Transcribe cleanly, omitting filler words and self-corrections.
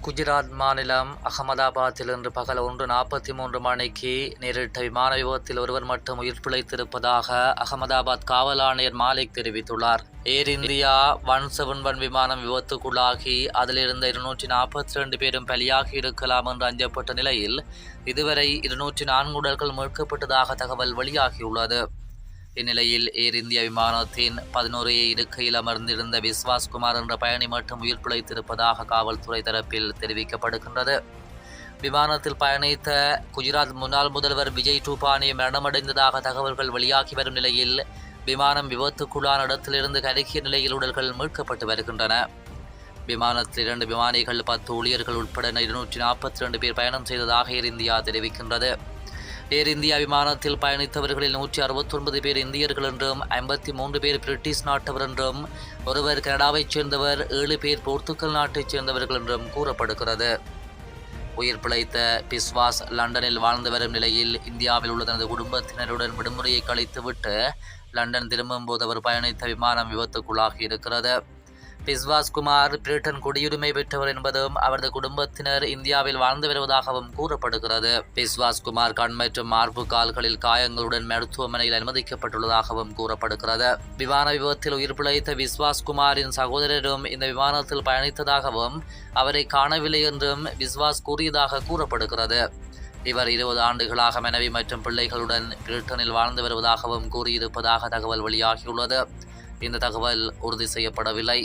குஜராத் மாநிலம் அகமதாபாத்தில் இன்று பகல் 1:43 மணிக்கு நேரிட்ட விமான விபத்தில் ஒருவர் மட்டும் உயிர் பிழைத்திருப்பதாக அகமதாபாத் காவல் ஆணையர் மாலிக் தெரிவித்துள்ளார். ஏர் இந்தியா 171 விமானம் விபத்துக்குள்ளாகி அதிலிருந்த 242 பேரும் பலியாகி இருக்கலாம் என்று அஞ்சப்பட்ட நிலையில் இதுவரை 204 உடல்கள் மீட்கப்பட்டதாக தகவல் வெளியாகியுள்ளது. இந்நிலையில் ஏர் இந்தியா விமானத்தின் 11 இருக்கையில் அமர்ந்திருந்த விஸ்வாஸ் குமார் என்ற பயணி மட்டும் உயிர் பிழைத்திருப்பதாக காவல்துறை தரப்பில் தெரிவிக்கப்படுகின்றது. விமானத்தில் பயணித்த குஜராத் முன்னாள் முதல்வர் விஜய் ரூபானி மரணமடைந்ததாக தகவல்கள் வெளியாகி வரும் நிலையில் விமானம் விபத்துக்குள்ளான இடத்திலிருந்து கருகிய நிலையில் உடல்கள் மீட்கப்பட்டு வருகின்றன. விமானத்தில் 2 விமானிகள் 10 ஊழியர்கள் உட்பட 242 பேர் பயணம் செய்ததாக ஏர் இந்தியா தெரிவிக்கின்றது. ஏர் இந்தியா விமானத்தில் பயணித்தவர்களில் 169 பேர் இந்தியர்கள் என்றும் 53 பேர் பிரிட்டிஷ் நாட்டவர் என்றும் ஒருவர் கனடாவைச் சேர்ந்தவர் 7 பேர் போர்த்துகல் நாட்டைச் சேர்ந்தவர்கள் என்றும் கூறப்படுகிறது. உயிர் பிழைத்த பிஸ்வாஸ் லண்டனில் வாழ்ந்து வரும் நிலையில் இந்தியாவில் உள்ள தனது குடும்பத்தினருடன் விடுமுறையை கழித்துவிட்டு லண்டன் திரும்பும் போது அவர் பயணித்த விமானம் விபத்துக்குள்ளாகி இருக்கிறது. பிஸ்வாஸ் குமார் பிரிட்டன் குடியுரிமை பெற்றவர் என்பதும் அவரது குடும்பத்தினர் இந்தியாவில் வாழ்ந்து வருவதாகவும் கூறப்படுகிறது. பிஸ்வாஸ் குமார் கண் மற்றும் மார்பு கால்களில் காயங்களுடன் மருத்துவமனையில் அனுமதிக்கப்பட்டுள்ளதாகவும் கூறப்படுகிறது. விமான விபத்தில் உயிர் பிழைத்த விஸ்வாஸ் குமாரின் சகோதரரும் இந்த விமானத்தில் பயணித்ததாகவும் அவரை காணவில்லை என்றும் விஸ்வாஸ் கூறியதாக கூறப்படுகிறது. இவர் 20 ஆண்டுகளாக மனைவி மற்றும் பிள்ளைகளுடன் பிரிட்டனில் வாழ்ந்து வருவதாகவும் கூறியிருப்பதாக தகவல் வெளியாகியுள்ளது. இந்த தகவல் உறுதி செய்யப்படவில்லை.